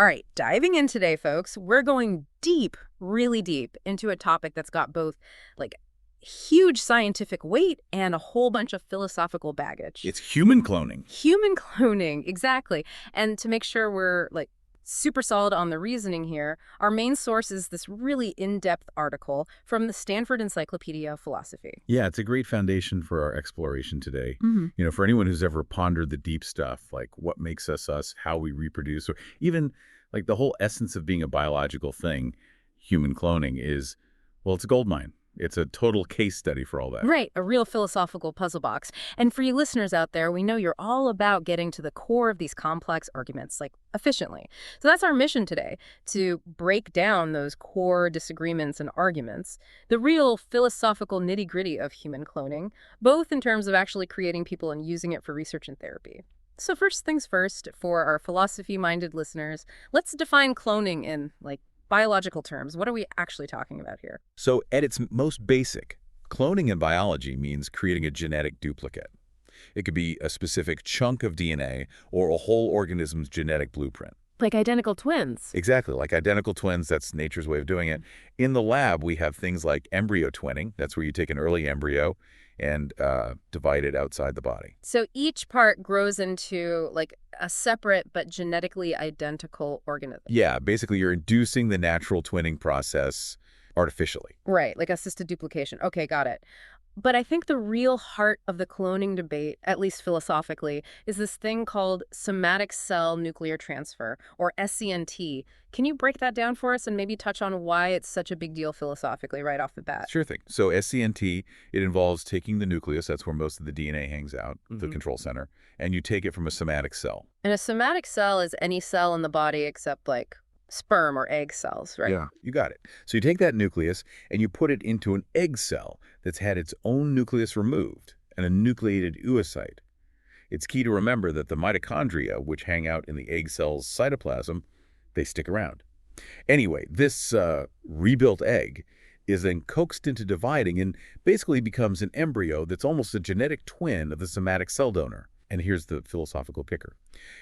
All right, diving in today, folks, we're going deep, really deep, into a topic that's got both, like, huge scientific weight and a whole bunch of philosophical baggage. It's human cloning. Human cloning, exactly. And to make sure we're, super solid on the reasoning here, our main source is this really in-depth article from the Stanford Encyclopedia of Philosophy. Yeah, it's a great foundation for our exploration today. Hmm. For anyone who's ever pondered the deep stuff, like what makes us us, how we reproduce, or even like the whole essence of being a biological thing, human cloning is, well, it's a goldmine. It's a total case study for all that. Right, a real philosophical puzzle box. And for you listeners out there, we know you're all about getting to the core of these complex arguments, efficiently. So that's our mission today, to break down those core disagreements and arguments, the real philosophical nitty-gritty of human cloning, both in terms of actually creating people and using it for research and therapy. So first things first, for our philosophy-minded listeners, let's define cloning in, biological terms. What are we actually talking about here? So at its most basic, cloning in biology means creating a genetic duplicate. It could be a specific chunk of DNA or a whole organism's genetic blueprint. Like identical twins. Exactly, like identical twins, that's nature's way of doing it. In the lab, we have things like embryo twinning. That's where you take an early embryo and divide it outside the body. So each part grows into, a separate but genetically identical organism. Yeah, basically you're inducing the natural twinning process artificially. Right, like assisted duplication. Okay, got it. But I think the real heart of the cloning debate, at least philosophically, is this thing called somatic cell nuclear transfer, or SCNT. Can you break that down for us and maybe touch on why it's such a big deal philosophically right off the bat? Sure thing. So SCNT, it involves taking the nucleus, that's where most of the DNA hangs out, the control center, and you take it from a somatic cell. And a somatic cell is any cell in the body except, sperm or egg cells, right? Yeah, you got it. So you take that nucleus and you put it into an egg cell that's had its own nucleus removed and a nucleated oocyte. It's key to remember that the mitochondria, which hang out in the egg cell's cytoplasm, they stick around. Anyway, this rebuilt egg is then coaxed into dividing and basically becomes an embryo that's almost a genetic twin of the somatic cell donor. And here's the philosophical kicker.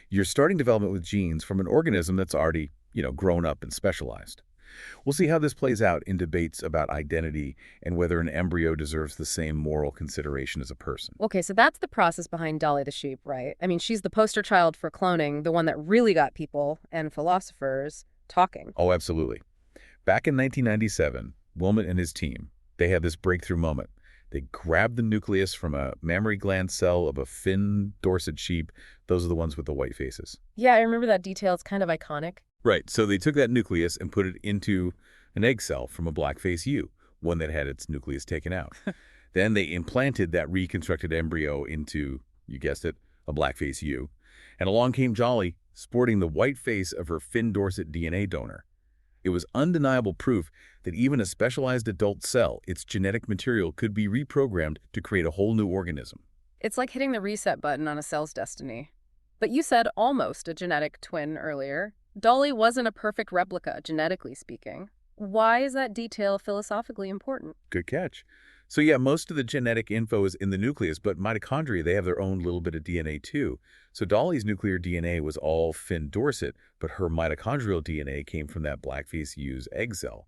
You're starting development with genes from an organism that's already grown up and specialized. We'll see how this plays out in debates about identity and whether an embryo deserves the same moral consideration as a person. Okay, so that's the process behind Dolly the sheep, right? I mean, she's the poster child for cloning, the one that really got people and philosophers talking. Oh, absolutely. Back in 1997, Wilmot and his team, they had this breakthrough moment. They grabbed the nucleus from a mammary gland cell of a Finn Dorset sheep. Those are the ones with the white faces. Yeah, I remember that detail. It's kind of iconic. Right, so they took that nucleus and put it into an egg cell from a blackface ewe, one that had its nucleus taken out. Then they implanted that reconstructed embryo into, you guessed it, a blackface ewe. And along came Dolly, sporting the white face of her Finn Dorset DNA donor. It was undeniable proof that even a specialized adult cell, its genetic material, could be reprogrammed to create a whole new organism. It's like hitting the reset button on a cell's destiny. But you said almost a genetic twin earlier. Dolly wasn't a perfect replica, genetically speaking. Why is that detail philosophically important? Good catch. So yeah, most of the genetic info is in the nucleus, but mitochondria, they have their own little bit of DNA too. So Dolly's nuclear DNA was all Finn Dorset, but her mitochondrial DNA came from that blackface ewe's egg cell.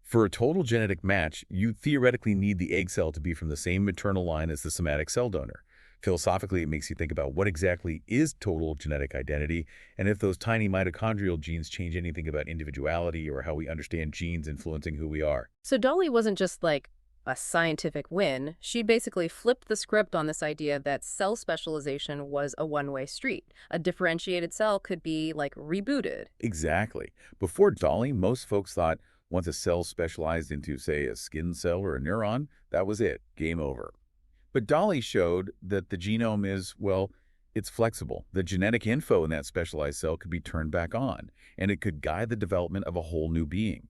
For a total genetic match, you theoretically need the egg cell to be from the same maternal line as the somatic cell donor. Philosophically, it makes you think about what exactly is total genetic identity and if those tiny mitochondrial genes change anything about individuality or how we understand genes influencing who we are. So Dolly wasn't just a scientific win. She basically flipped the script on this idea that cell specialization was a one-way street. A differentiated cell could be, rebooted. Exactly. Before Dolly, most folks thought once a cell specialized into, say, a skin cell or a neuron, that was it, game over. But Dolly showed that the genome is, well, it's flexible. The genetic info in that specialized cell could be turned back on, and it could guide the development of a whole new being.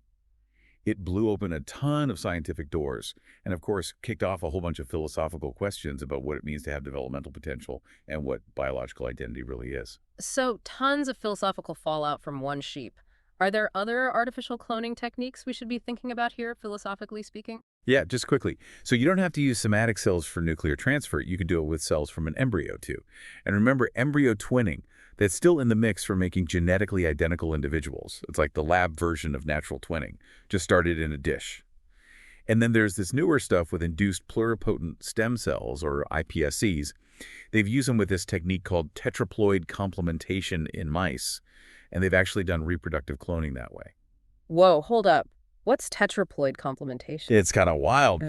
It blew open a ton of scientific doors, and of course, kicked off a whole bunch of philosophical questions about what it means to have developmental potential and what biological identity really is. So tons of philosophical fallout from one sheep. Are there other artificial cloning techniques we should be thinking about here, philosophically speaking? Yeah, just quickly. So you don't have to use somatic cells for nuclear transfer. You can do it with cells from an embryo, too. And remember, embryo twinning, that's still in the mix for making genetically identical individuals. It's like the lab version of natural twinning, just started in a dish. And then there's this newer stuff with induced pluripotent stem cells, or iPSCs. They've used them with this technique called tetraploid complementation in mice, and they've actually done reproductive cloning that way. Whoa, hold up. What's tetraploid complementation? It's kind of wild.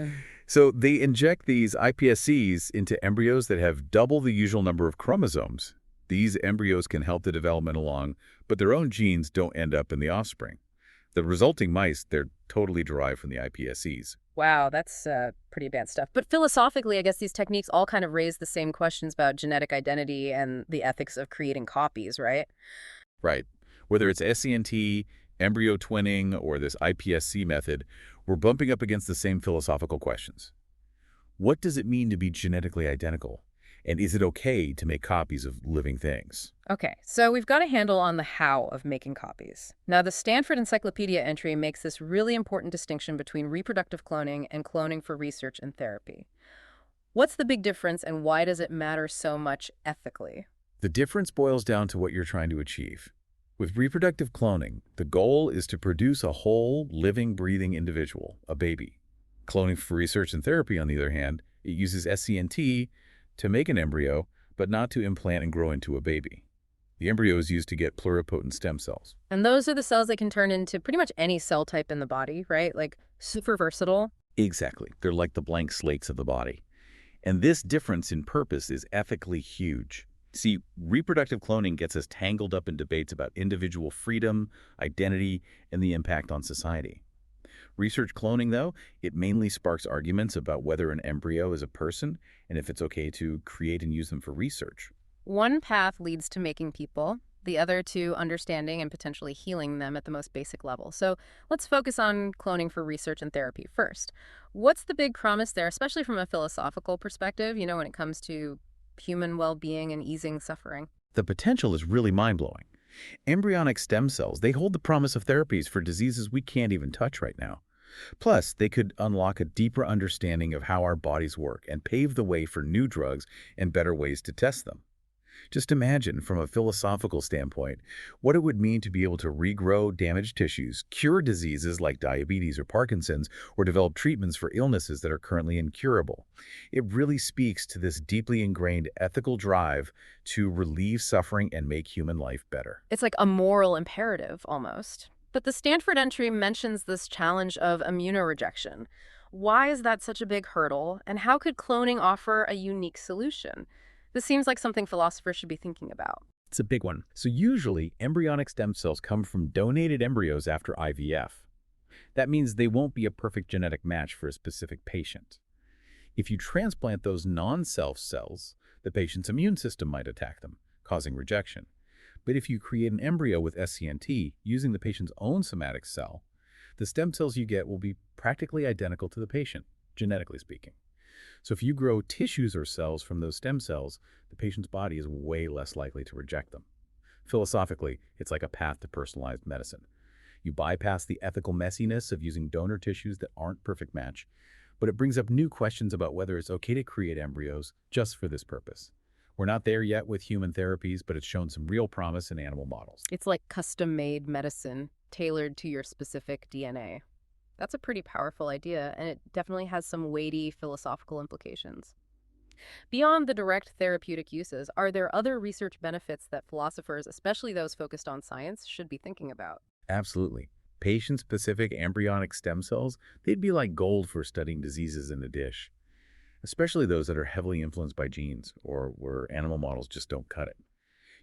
So they inject these iPSCs into embryos that have double the usual number of chromosomes. These embryos can help the development along, but their own genes don't end up in the offspring. The resulting mice, they're totally derived from the iPSCs. Wow, that's pretty advanced stuff. But philosophically, I guess these techniques all kind of raise the same questions about genetic identity and the ethics of creating copies, right? Right. Whether it's SCNT, embryo twinning, or this iPSC method, we're bumping up against the same philosophical questions. What does it mean to be genetically identical? And is it okay to make copies of living things? Okay, so we've got a handle on the how of making copies. Now, the Stanford Encyclopedia entry makes this really important distinction between reproductive cloning and cloning for research and therapy. What's the big difference and why does it matter so much ethically? The difference boils down to what you're trying to achieve. With reproductive cloning, the goal is to produce a whole, living, breathing individual, a baby. Cloning for research and therapy, on the other hand, it uses SCNT to make an embryo, but not to implant and grow into a baby. The embryo is used to get pluripotent stem cells. And those are the cells that can turn into pretty much any cell type in the body, right? Like super versatile. Exactly. They're like the blank slates of the body. And this difference in purpose is ethically huge. See, reproductive cloning gets us tangled up in debates about individual freedom, identity, and the impact on society. Research cloning, though, it mainly sparks arguments about whether an embryo is a person and if it's okay to create and use them for research. One path leads to making people, the other to understanding and potentially healing them at the most basic level. So let's focus on cloning for research and therapy first. What's the big promise there, especially from a philosophical perspective, when it comes to human well-being and easing suffering? The potential is really mind-blowing. Embryonic stem cells, they hold the promise of therapies for diseases we can't even touch right now. Plus, they could unlock a deeper understanding of how our bodies work and pave the way for new drugs and better ways to test them. Just imagine, from a philosophical standpoint, what it would mean to be able to regrow damaged tissues, cure diseases like diabetes or Parkinson's, or develop treatments for illnesses that are currently incurable. It really speaks to this deeply ingrained ethical drive to relieve suffering and make human life better. It's like a moral imperative, almost. But the Stanford entry mentions this challenge of immunorejection. Why is that such a big hurdle, and how could cloning offer a unique solution? This seems like something philosophers should be thinking about. It's a big one. So usually, embryonic stem cells come from donated embryos after IVF. That means they won't be a perfect genetic match for a specific patient. If you transplant those non-self cells, the patient's immune system might attack them, causing rejection. But if you create an embryo with SCNT using the patient's own somatic cell, the stem cells you get will be practically identical to the patient, genetically speaking. So if you grow tissues or cells from those stem cells, the patient's body is way less likely to reject them. Philosophically, it's like a path to personalized medicine. You bypass the ethical messiness of using donor tissues that aren't perfect match, but it brings up new questions about whether it's okay to create embryos just for this purpose. We're not there yet with human therapies, but it's shown some real promise in animal models. It's like custom-made medicine tailored to your specific DNA. That's a pretty powerful idea, and it definitely has some weighty philosophical implications. Beyond the direct therapeutic uses, are there other research benefits that philosophers, especially those focused on science, should be thinking about? Absolutely. Patient-specific embryonic stem cells, they'd be like gold for studying diseases in a dish, especially those that are heavily influenced by genes or where animal models just don't cut it.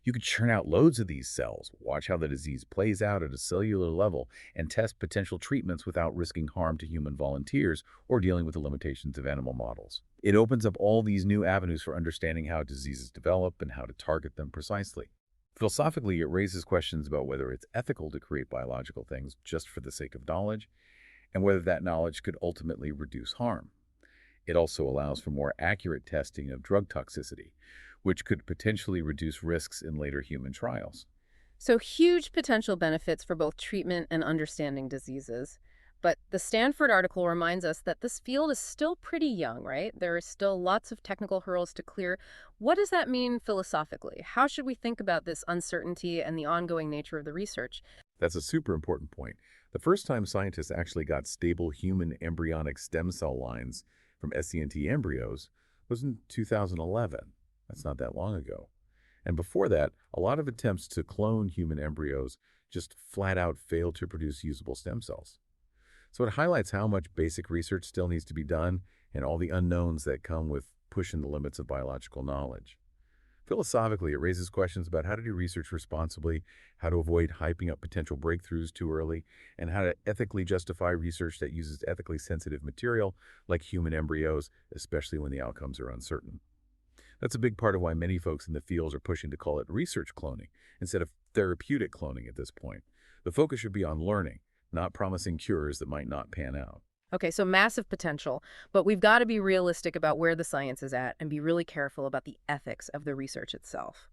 You could churn out loads of these cells, watch how the disease plays out at a cellular level, and test potential treatments without risking harm to human volunteers or dealing with the limitations of animal models. It opens up all these new avenues for understanding how diseases develop and how to target them precisely. Philosophically, it raises questions about whether it's ethical to create biological things just for the sake of knowledge, and whether that knowledge could ultimately reduce harm. It also allows for more accurate testing of drug toxicity, which could potentially reduce risks in later human trials. So huge potential benefits for both treatment and understanding diseases. But the Stanford article reminds us that this field is still pretty young, right? There are still lots of technical hurdles to clear. What does that mean philosophically? How should we think about this uncertainty and the ongoing nature of the research? That's a super important point. The first time scientists actually got stable human embryonic stem cell lines from SCNT embryos was in 2011. That's not that long ago. And before that, a lot of attempts to clone human embryos just flat out failed to produce usable stem cells. So it highlights how much basic research still needs to be done and all the unknowns that come with pushing the limits of biological knowledge. Philosophically, it raises questions about how to do research responsibly, how to avoid hyping up potential breakthroughs too early, and how to ethically justify research that uses ethically sensitive material like human embryos, especially when the outcomes are uncertain. That's a big part of why many folks in the fields are pushing to call it research cloning instead of therapeutic cloning at this point. The focus should be on learning, not promising cures that might not pan out. Okay, so massive potential, but we've got to be realistic about where the science is at and be really careful about the ethics of the research itself.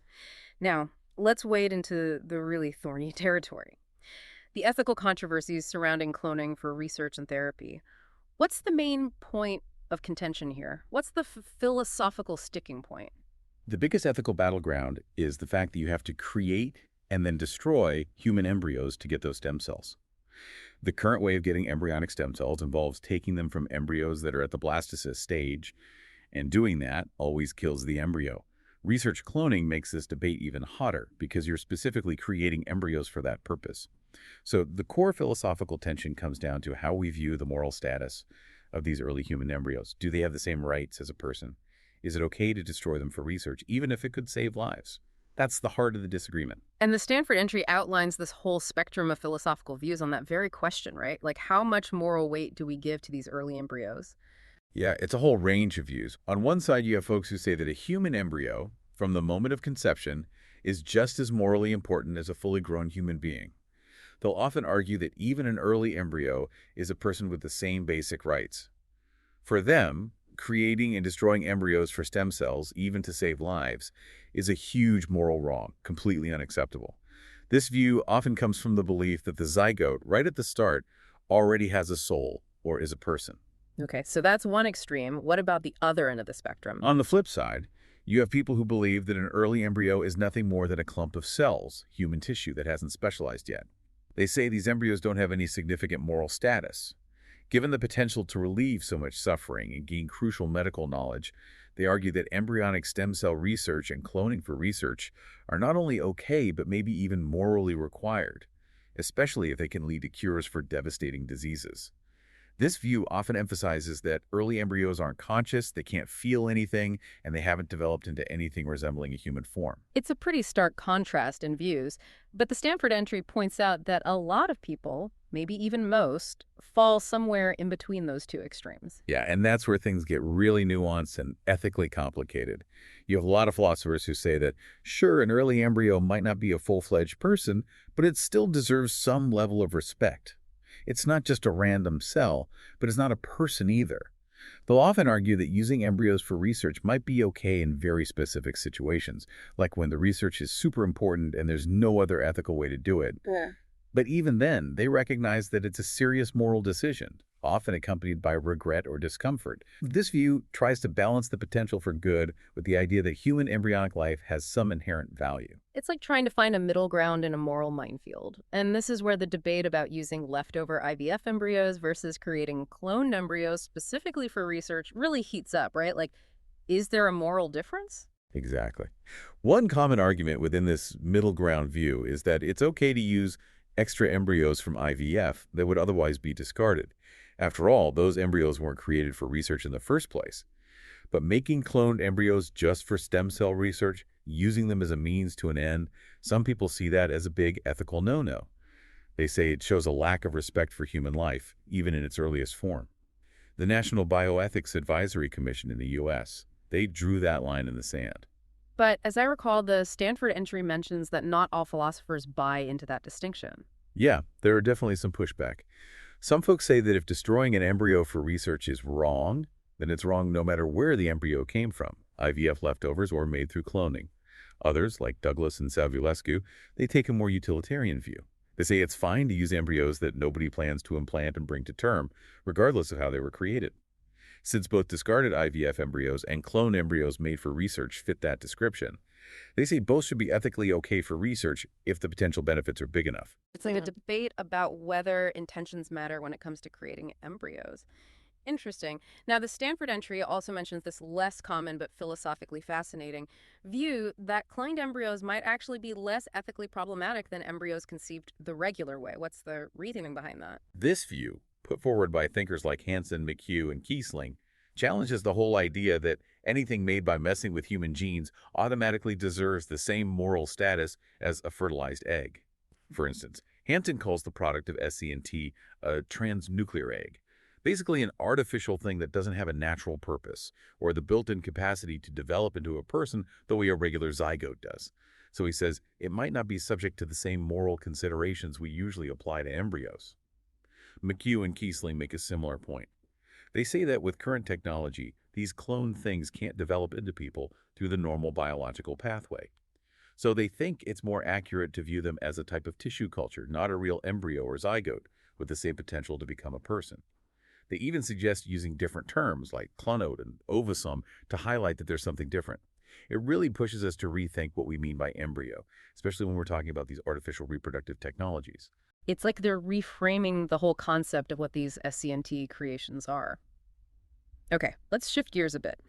Now, let's wade into the really thorny territory. The ethical controversies surrounding cloning for research and therapy. What's the main point of contention here? What's the philosophical sticking point? The biggest ethical battleground is the fact that you have to create and then destroy human embryos to get those stem cells. The current way of getting embryonic stem cells involves taking them from embryos that are at the blastocyst stage, and doing that always kills the embryo. Research cloning makes this debate even hotter because you're specifically creating embryos for that purpose. So the core philosophical tension comes down to how we view the moral status of these early human embryos. Do they have the same rights as a person? Is it okay to destroy them for research, even if it could save lives? That's the heart of the disagreement. And the Stanford entry outlines this whole spectrum of philosophical views on that very question, right? Like, how much moral weight do we give to these early embryos? Yeah, it's a whole range of views. On one side, you have folks who say that a human embryo, from the moment of conception, is just as morally important as a fully grown human being. They'll often argue that even an early embryo is a person with the same basic rights. For them, creating and destroying embryos for stem cells, even to save lives, is a huge moral wrong, completely unacceptable. This view often comes from the belief that the zygote, right at the start, already has a soul or is a person. Okay, so that's one extreme. What about the other end of the spectrum? On the flip side, you have people who believe that an early embryo is nothing more than a clump of cells, human tissue that hasn't specialized yet. They say these embryos don't have any significant moral status. Given the potential to relieve so much suffering and gain crucial medical knowledge, they argue that embryonic stem cell research and cloning for research are not only okay, but maybe even morally required, especially if they can lead to cures for devastating diseases. This view often emphasizes that early embryos aren't conscious, they can't feel anything, and they haven't developed into anything resembling a human form. It's a pretty stark contrast in views, but the Stanford entry points out that a lot of people, maybe even most, fall somewhere in between those two extremes. Yeah, and that's where things get really nuanced and ethically complicated. You have a lot of philosophers who say that, sure, an early embryo might not be a full-fledged person, but it still deserves some level of respect. It's not just a random cell, but it's not a person either. They'll often argue that using embryos for research might be okay in very specific situations, like when the research is super important and there's no other ethical way to do it. Yeah. But even then, they recognize that it's a serious moral decision, often accompanied by regret or discomfort. This view tries to balance the potential for good with the idea that human embryonic life has some inherent value. It's like trying to find a middle ground in a moral minefield. And this is where the debate about using leftover IVF embryos versus creating cloned embryos specifically for research really heats up, right? Like, is there a moral difference? Exactly. One common argument within this middle ground view is that it's okay to use extra embryos from IVF that would otherwise be discarded. After all, those embryos weren't created for research in the first place. But making cloned embryos just for stem cell research, using them as a means to an end, some people see that as a big ethical no-no. They say it shows a lack of respect for human life, even in its earliest form. The National Bioethics Advisory Commission in the U.S., they drew that line in the sand. But as I recall, the Stanford entry mentions that not all philosophers buy into that distinction. Yeah, there are definitely some pushback. Some folks say that if destroying an embryo for research is wrong, then it's wrong no matter where the embryo came from, IVF leftovers or made through cloning. Others, like Douglas and Savulescu, they take a more utilitarian view. They say it's fine to use embryos that nobody plans to implant and bring to term, regardless of how they were created. Since both discarded IVF embryos and clone embryos made for research fit that description, they say both should be ethically okay for research if the potential benefits are big enough. It's like a debate about whether intentions matter when it comes to creating embryos. Interesting. Now, the Stanford entry also mentions this less common but philosophically fascinating view that cloned embryos might actually be less ethically problematic than embryos conceived the regular way. What's the reasoning behind that? This view, put forward by thinkers like Hansen, McHugh, and Kiesling, challenges the whole idea that anything made by messing with human genes automatically deserves the same moral status as a fertilized egg. For instance, Hansen calls the product of SCNT a transnuclear egg, basically an artificial thing that doesn't have a natural purpose or the built-in capacity to develop into a person the way a regular zygote does. So he says it might not be subject to the same moral considerations we usually apply to embryos. McHugh and Kiesling make a similar point. They say that with current technology, these cloned things can't develop into people through the normal biological pathway. So they think it's more accurate to view them as a type of tissue culture, not a real embryo or zygote with the same potential to become a person. They even suggest using different terms like clonode and ovosome to highlight that there's something different. It really pushes us to rethink what we mean by embryo, especially when we're talking about these artificial reproductive technologies. It's like they're reframing the whole concept of what these SCNT creations are. Okay, let's shift gears a bit.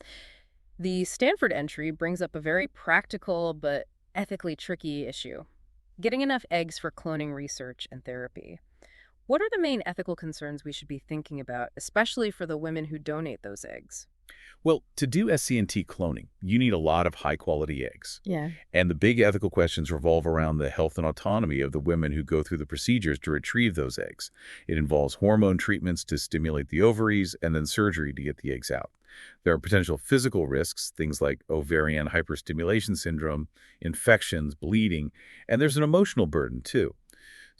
The Stanford entry brings up a very practical but ethically tricky issue: getting enough eggs for cloning research and therapy. What are the main ethical concerns we should be thinking about, especially for the women who donate those eggs? Well, to do SCNT cloning, you need a lot of high-quality eggs. Yeah. And the big ethical questions revolve around the health and autonomy of the women who go through the procedures to retrieve those eggs. It involves hormone treatments to stimulate the ovaries and then surgery to get the eggs out. There are potential physical risks, things like ovarian hyperstimulation syndrome, infections, bleeding, and there's an emotional burden too.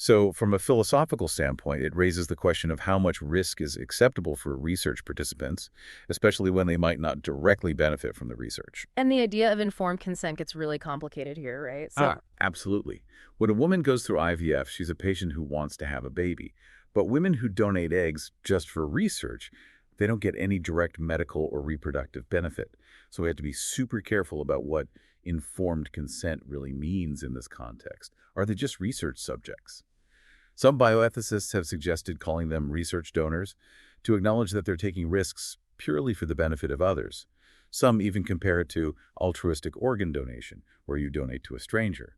So from a philosophical standpoint, it raises the question of how much risk is acceptable for research participants, especially when they might not directly benefit from the research. And the idea of informed consent gets really complicated here, right? Absolutely. When a woman goes through IVF, she's a patient who wants to have a baby. But women who donate eggs just for research, they don't get any direct medical or reproductive benefit. So we have to be super careful about what informed consent really means in this context. Are they just research subjects? Some bioethicists have suggested calling them research donors to acknowledge that they're taking risks purely for the benefit of others. Some even compare it to altruistic organ donation, where you donate to a stranger.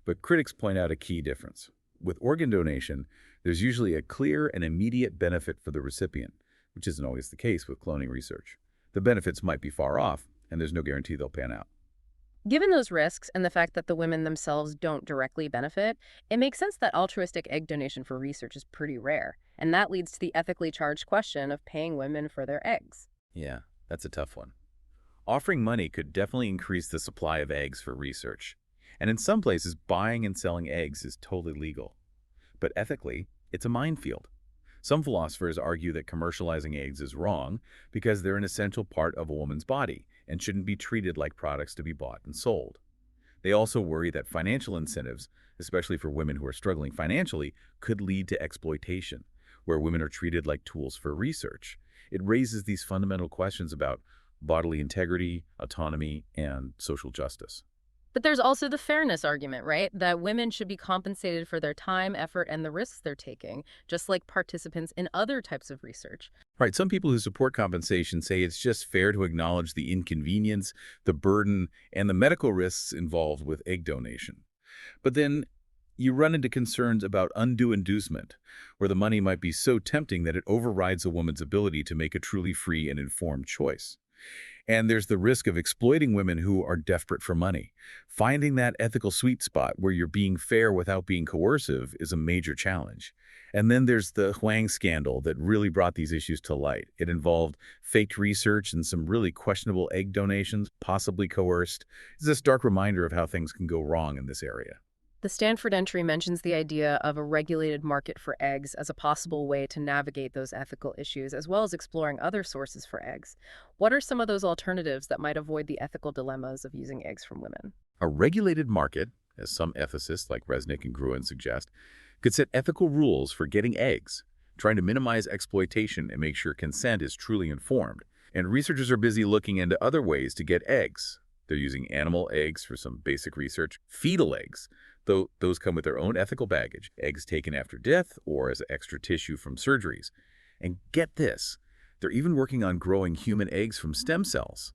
But critics point out a key difference. With organ donation, there's usually a clear and immediate benefit for the recipient, which isn't always the case with cloning research. The benefits might be far off, and there's no guarantee they'll pan out. Given those risks and the fact that the women themselves don't directly benefit, it makes sense that altruistic egg donation for research is pretty rare. And that leads to the ethically charged question of paying women for their eggs. Yeah, that's a tough one. Offering money could definitely increase the supply of eggs for research. And in some places, buying and selling eggs is totally legal. But ethically, it's a minefield. Some philosophers argue that commercializing eggs is wrong because they're an essential part of a woman's body and shouldn't be treated like products to be bought and sold. They also worry that financial incentives, especially for women who are struggling financially, could lead to exploitation, where women are treated like tools for research. It raises these fundamental questions about bodily integrity, autonomy, and social justice. But there's also the fairness argument, right? That women should be compensated for their time, effort, and the risks they're taking, just like participants in other types of research. Right, some people who support compensation say it's just fair to acknowledge the inconvenience, the burden, and the medical risks involved with egg donation. But then you run into concerns about undue inducement, where the money might be so tempting that it overrides a woman's ability to make a truly free and informed choice. And there's the risk of exploiting women who are desperate for money. Finding that ethical sweet spot where you're being fair without being coercive is a major challenge. And then there's the Huang scandal that really brought these issues to light. It involved faked research and some really questionable egg donations, possibly coerced. It's a stark reminder of how things can go wrong in this area. The Stanford entry mentions the idea of a regulated market for eggs as a possible way to navigate those ethical issues, as well as exploring other sources for eggs. What are some of those alternatives that might avoid the ethical dilemmas of using eggs from women? A regulated market, as some ethicists like Resnick and Gruen suggest, could set ethical rules for getting eggs, trying to minimize exploitation and make sure consent is truly informed. And researchers are busy looking into other ways to get eggs. They're using animal eggs for some basic research, fetal eggs, though those come with their own ethical baggage, eggs taken after death or as extra tissue from surgeries. And get this, they're even working on growing human eggs from stem cells.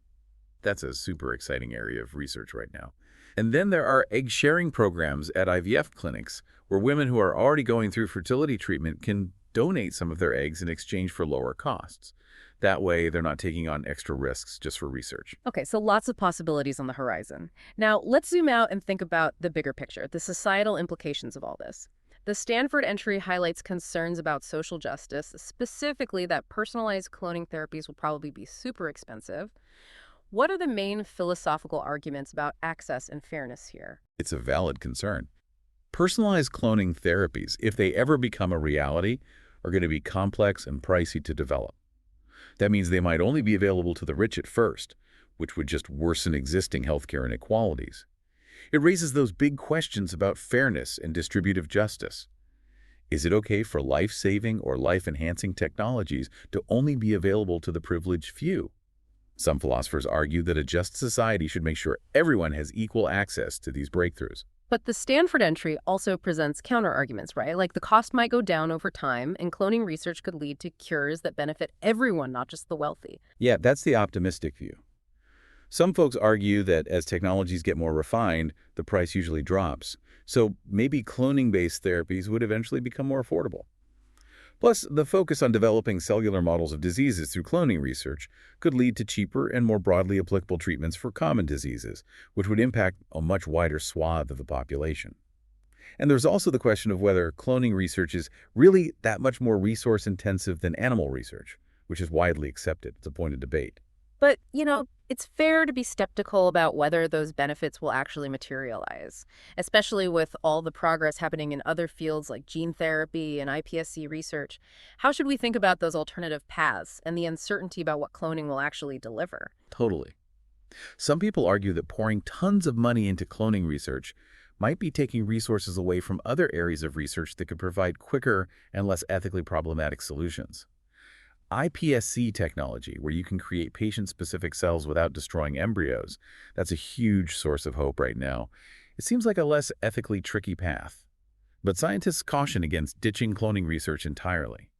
That's a super exciting area of research right now. And then there are egg sharing programs at IVF clinics where women who are already going through fertility treatment can donate some of their eggs in exchange for lower costs. That way, they're not taking on extra risks just for research. Okay, so lots of possibilities on the horizon. Now, let's zoom out and think about the bigger picture, the societal implications of all this. The Stanford entry highlights concerns about social justice, specifically that personalized cloning therapies will probably be super expensive. What are the main philosophical arguments about access and fairness here? It's a valid concern. Personalized cloning therapies, if they ever become a reality, are going to be complex and pricey to develop. That means they might only be available to the rich at first, which would just worsen existing healthcare inequalities. It raises those big questions about fairness and distributive justice. Is it okay for life-saving or life-enhancing technologies to only be available to the privileged few? Some philosophers argue that a just society should make sure everyone has equal access to these breakthroughs. But the Stanford entry also presents counterarguments, right? Like the cost might go down over time, and cloning research could lead to cures that benefit everyone, not just the wealthy. Yeah, that's the optimistic view. Some folks argue that as technologies get more refined, the price usually drops. So maybe cloning-based therapies would eventually become more affordable. Plus, the focus on developing cellular models of diseases through cloning research could lead to cheaper and more broadly applicable treatments for common diseases, which would impact a much wider swath of the population. And there's also the question of whether cloning research is really that much more resource-intensive than animal research, which is widely accepted. It's a point of debate. But, it's fair to be skeptical about whether those benefits will actually materialize, especially with all the progress happening in other fields like gene therapy and iPSC research. How should we think about those alternative paths and the uncertainty about what cloning will actually deliver? Totally. Some people argue that pouring tons of money into cloning research might be taking resources away from other areas of research that could provide quicker and less ethically problematic solutions. iPSC technology, where you can create patient-specific cells without destroying embryos, that's a huge source of hope right now. It seems like a less ethically tricky path. But scientists caution against ditching cloning research entirely.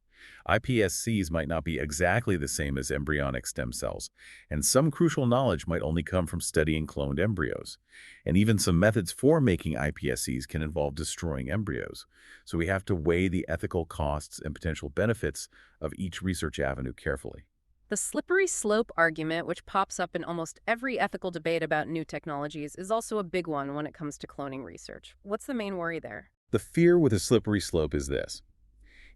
iPSCs might not be exactly the same as embryonic stem cells, and some crucial knowledge might only come from studying cloned embryos. And even some methods for making iPSCs can involve destroying embryos. So we have to weigh the ethical costs and potential benefits of each research avenue carefully. The slippery slope argument, which pops up in almost every ethical debate about new technologies, is also a big one when it comes to cloning research. What's the main worry there? The fear with a slippery slope is this.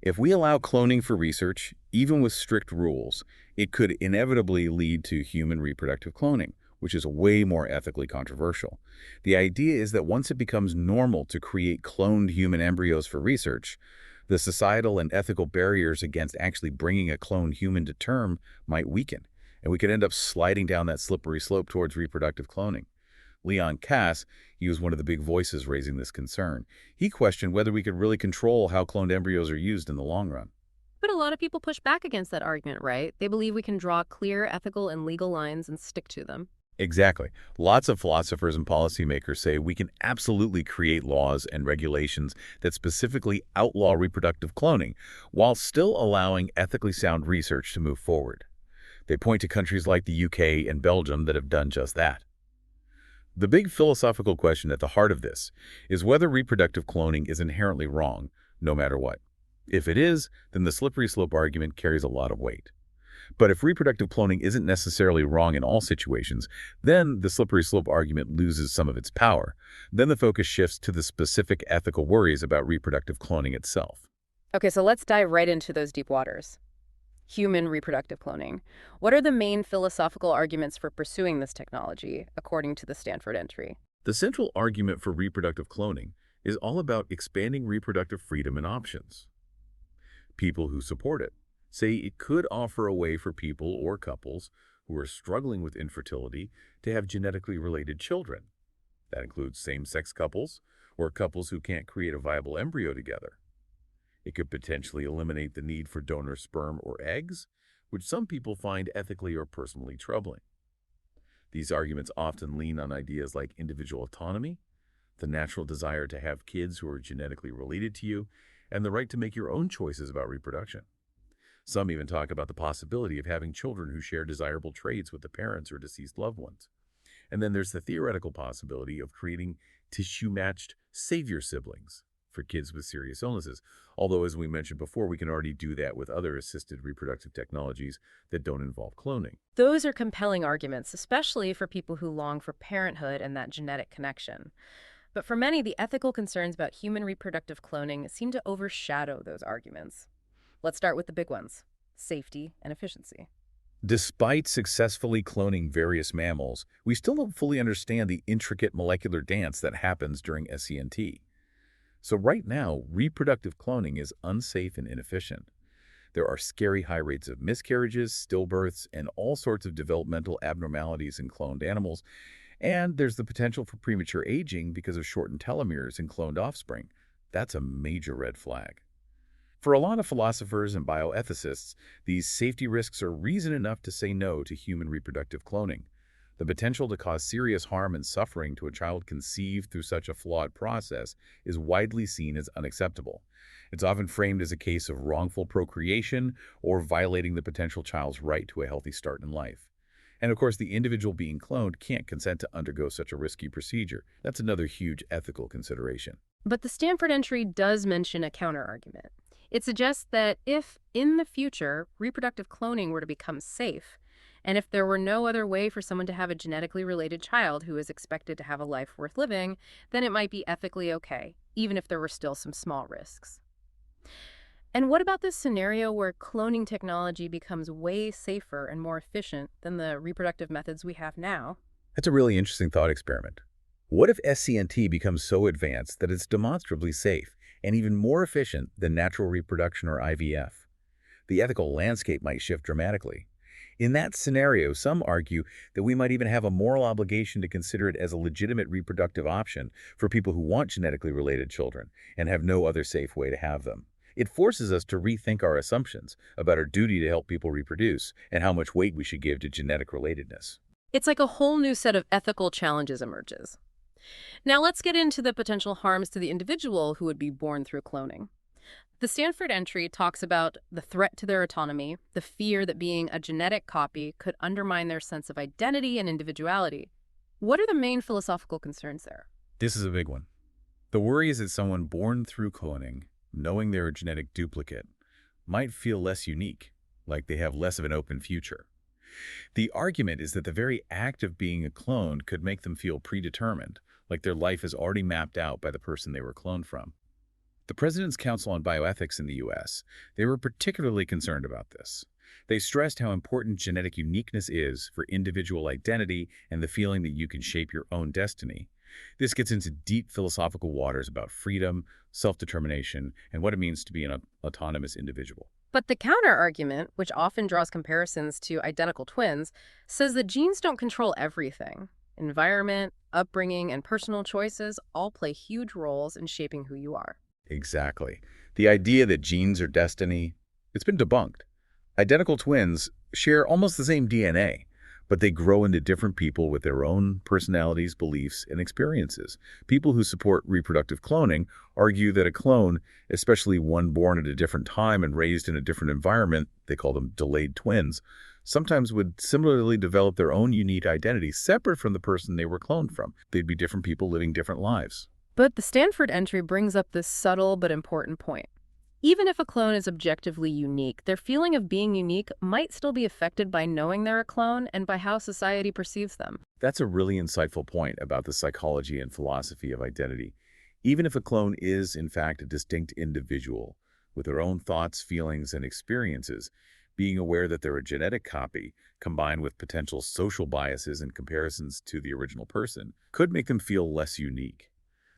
If we allow cloning for research, even with strict rules, it could inevitably lead to human reproductive cloning, which is way more ethically controversial. The idea is that once it becomes normal to create cloned human embryos for research, the societal and ethical barriers against actually bringing a cloned human to term might weaken, and we could end up sliding down that slippery slope towards reproductive cloning. Leon Kass, he was one of the big voices raising this concern. He questioned whether we could really control how cloned embryos are used in the long run. But a lot of people push back against that argument, right? They believe we can draw clear ethical and legal lines and stick to them. Exactly. Lots of philosophers and policymakers say we can absolutely create laws and regulations that specifically outlaw reproductive cloning while still allowing ethically sound research to move forward. They point to countries like the UK and Belgium that have done just that. The big philosophical question at the heart of this is whether reproductive cloning is inherently wrong, no matter what. If it is, then the slippery slope argument carries a lot of weight. But if reproductive cloning isn't necessarily wrong in all situations, then the slippery slope argument loses some of its power. Then the focus shifts to the specific ethical worries about reproductive cloning itself. Okay, so let's dive right into those deep waters. Human reproductive cloning. What are the main philosophical arguments for pursuing this technology, according to the Stanford entry? The central argument for reproductive cloning is all about expanding reproductive freedom and options. People who support it say it could offer a way for people or couples who are struggling with infertility to have genetically related children. That includes same-sex couples or couples who can't create a viable embryo together. It could potentially eliminate the need for donor sperm or eggs, which some people find ethically or personally troubling. These arguments often lean on ideas like individual autonomy, the natural desire to have kids who are genetically related to you, and the right to make your own choices about reproduction. Some even talk about the possibility of having children who share desirable traits with the parents or deceased loved ones. And then there's the theoretical possibility of creating tissue-matched savior siblings for kids with serious illnesses. Although, as we mentioned before, we can already do that with other assisted reproductive technologies that don't involve cloning. Those are compelling arguments, especially for people who long for parenthood and that genetic connection. But for many, the ethical concerns about human reproductive cloning seem to overshadow those arguments. Let's start with the big ones: safety and efficiency. Despite successfully cloning various mammals, we still don't fully understand the intricate molecular dance that happens during SCNT. So right now, reproductive cloning is unsafe and inefficient. There are scary high rates of miscarriages, stillbirths, and all sorts of developmental abnormalities in cloned animals. And there's the potential for premature aging because of shortened telomeres in cloned offspring. That's a major red flag. For a lot of philosophers and bioethicists, these safety risks are reason enough to say no to human reproductive cloning. The potential to cause serious harm and suffering to a child conceived through such a flawed process is widely seen as unacceptable. It's often framed as a case of wrongful procreation or violating the potential child's right to a healthy start in life. And of course, the individual being cloned can't consent to undergo such a risky procedure. That's another huge ethical consideration. But the Stanford entry does mention a counterargument. It suggests that if, in the future, reproductive cloning were to become safe, and if there were no other way for someone to have a genetically related child who is expected to have a life worth living, then it might be ethically okay, even if there were still some small risks. And what about this scenario where cloning technology becomes way safer and more efficient than the reproductive methods we have now? That's a really interesting thought experiment. What if SCNT becomes so advanced that it's demonstrably safe and even more efficient than natural reproduction or IVF? The ethical landscape might shift dramatically. In that scenario, some argue that we might even have a moral obligation to consider it as a legitimate reproductive option for people who want genetically related children and have no other safe way to have them. It forces us to rethink our assumptions about our duty to help people reproduce and how much weight we should give to genetic relatedness. It's like a whole new set of ethical challenges emerges. Now let's get into the potential harms to the individual who would be born through cloning. The Stanford entry talks about the threat to their autonomy, the fear that being a genetic copy could undermine their sense of identity and individuality. What are the main philosophical concerns there? This is a big one. The worry is that someone born through cloning, knowing they're a genetic duplicate, might feel less unique, like they have less of an open future. The argument is that the very act of being a clone could make them feel predetermined, like their life is already mapped out by the person they were cloned from. The President's Council on Bioethics in the U.S., they were particularly concerned about this. They stressed how important genetic uniqueness is for individual identity and the feeling that you can shape your own destiny. This gets into deep philosophical waters about freedom, self-determination, and what it means to be an autonomous individual. But the counter-argument, which often draws comparisons to identical twins, says that genes don't control everything. Environment, upbringing, and personal choices all play huge roles in shaping who you are. Exactly. The idea that genes are destiny, it's been debunked. Identical twins share almost the same DNA, but they grow into different people with their own personalities, beliefs, and experiences. People who support reproductive cloning argue that a clone, especially one born at a different time and raised in a different environment, they call them delayed twins, sometimes would similarly develop their own unique identity separate from the person they were cloned from. They'd be different people living different lives. But the Stanford entry brings up this subtle but important point. Even if a clone is objectively unique, their feeling of being unique might still be affected by knowing they're a clone and by how society perceives them. That's a really insightful point about the psychology and philosophy of identity. Even if a clone is, in fact, a distinct individual with their own thoughts, feelings, and experiences, being aware that they're a genetic copy, combined with potential social biases and comparisons to the original person, could make them feel less unique.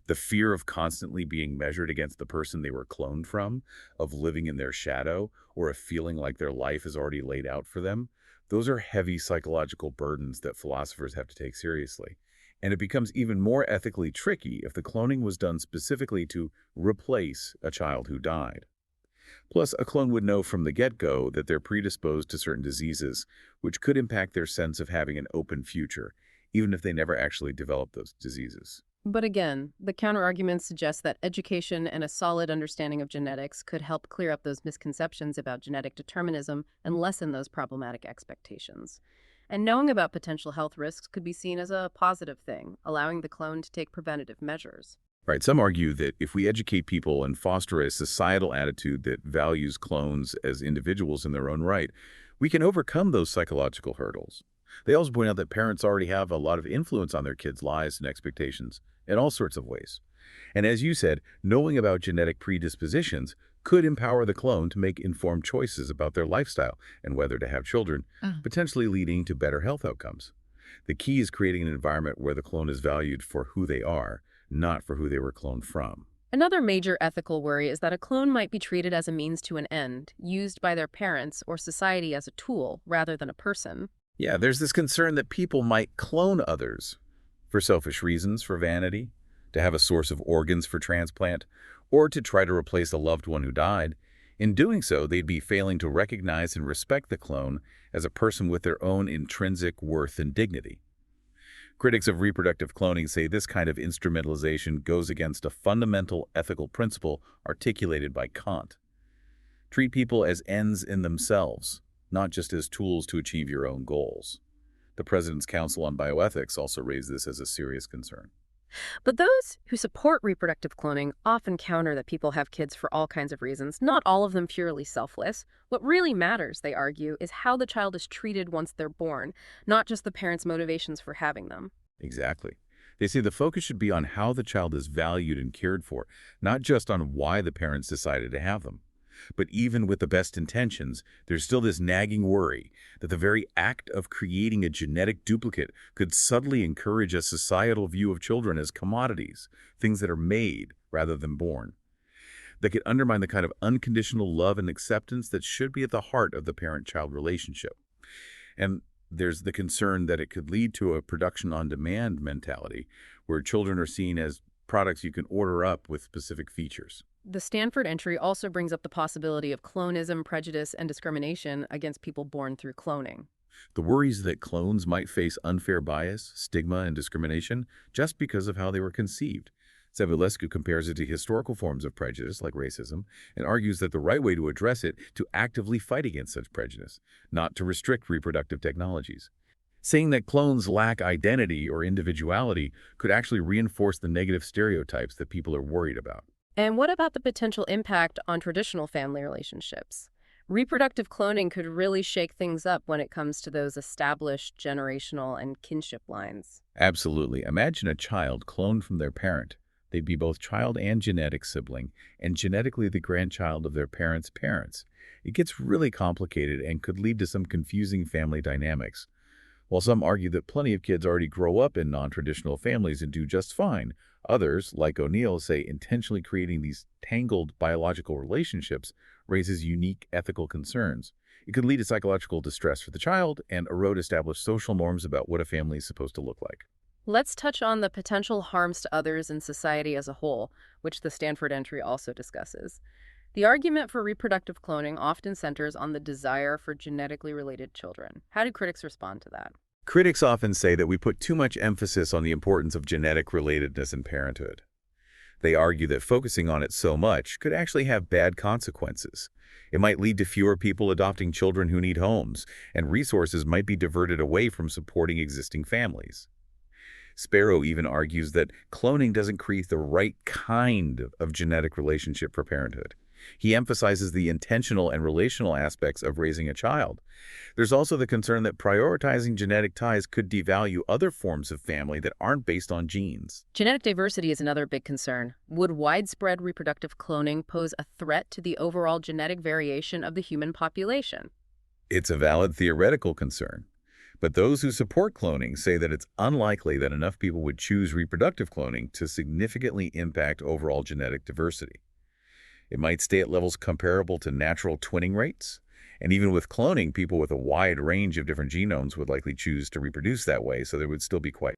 The fear of constantly being measured against the person they were cloned from, of living in their shadow, or of feeling like their life is already laid out for them, those are heavy psychological burdens that philosophers have to take seriously. And it becomes even more ethically tricky if the cloning was done specifically to replace a child who died. Plus, a clone would know from the get-go that they're predisposed to certain diseases, which could impact their sense of having an open future, even if they never actually develop those diseases. But again, the counterargument suggests that education and a solid understanding of genetics could help clear up those misconceptions about genetic determinism and lessen those problematic expectations. And knowing about potential health risks could be seen as a positive thing, allowing the clone to take preventative measures. Right, some argue that if we educate people and foster a societal attitude that values clones as individuals in their own right, we can overcome those psychological hurdles. They also point out that parents already have a lot of influence on their kids' lives and expectations in all sorts of ways. And as you said, knowing about genetic predispositions could empower the clone to make informed choices about their lifestyle and whether to have children, potentially leading to better health outcomes. The key is creating an environment where the clone is valued for who they are, not for who they were cloned from. Another major ethical worry is that a clone might be treated as a means to an end, used by their parents or society as a tool rather than a person. Yeah, there's this concern that people might clone others for selfish reasons, for vanity, to have a source of organs for transplant, or to try to replace a loved one who died. In doing so, they'd be failing to recognize and respect the clone as a person with their own intrinsic worth and dignity. Critics of reproductive cloning say this kind of instrumentalization goes against a fundamental ethical principle articulated by Kant. Treat people as ends in themselves, not just as tools to achieve your own goals. The President's Council on Bioethics also raised this as a serious concern. But those who support reproductive cloning often counter that people have kids for all kinds of reasons, not all of them purely selfless. What really matters, they argue, is how the child is treated once they're born, not just the parents' motivations for having them. Exactly. They say the focus should be on how the child is valued and cared for, not just on why the parents decided to have them. But even with the best intentions, there's still this nagging worry that the very act of creating a genetic duplicate could subtly encourage a societal view of children as commodities, things that are made rather than born. That could undermine the kind of unconditional love and acceptance that should be at the heart of the parent-child relationship. And there's the concern that it could lead to a production-on-demand mentality, where children are seen as products you can order up with specific features. The Stanford entry also brings up the possibility of clonism, prejudice, and discrimination against people born through cloning. The worries that clones might face unfair bias, stigma, and discrimination just because of how they were conceived. Savulescu compares it to historical forms of prejudice like racism and argues that the right way to address it to actively fight against such prejudice, not to restrict reproductive technologies. Saying that clones lack identity or individuality could actually reinforce the negative stereotypes that people are worried about. And what about the potential impact on traditional family relationships? Reproductive cloning could really shake things up when it comes to those established generational and kinship lines. Absolutely. Imagine a child cloned from their parent. They'd be both child and genetic sibling, and genetically the grandchild of their parents' parents. It gets really complicated and could lead to some confusing family dynamics. While some argue that plenty of kids already grow up in non-traditional families and do just fine, others, like O'Neill, say intentionally creating these tangled biological relationships raises unique ethical concerns. It could lead to psychological distress for the child and erode established social norms about what a family is supposed to look like. Let's touch on the potential harms to others and society as a whole, which the Stanford entry also discusses. The argument for reproductive cloning often centers on the desire for genetically related children. How do critics respond to that? Critics often say that we put too much emphasis on the importance of genetic relatedness in parenthood. They argue that focusing on it so much could actually have bad consequences. It might lead to fewer people adopting children who need homes, and resources might be diverted away from supporting existing families. Sparrow even argues that cloning doesn't create the right kind of genetic relationship for parenthood. He emphasizes the intentional and relational aspects of raising a child. There's also the concern that prioritizing genetic ties could devalue other forms of family that aren't based on genes. Genetic diversity is another big concern. Would widespread reproductive cloning pose a threat to the overall genetic variation of the human population? It's a valid theoretical concern. But those who support cloning say that it's unlikely that enough people would choose reproductive cloning to significantly impact overall genetic diversity. It might stay at levels comparable to natural twinning rates, and even with cloning, people with a wide range of different genomes would likely choose to reproduce that way, so there would still be quite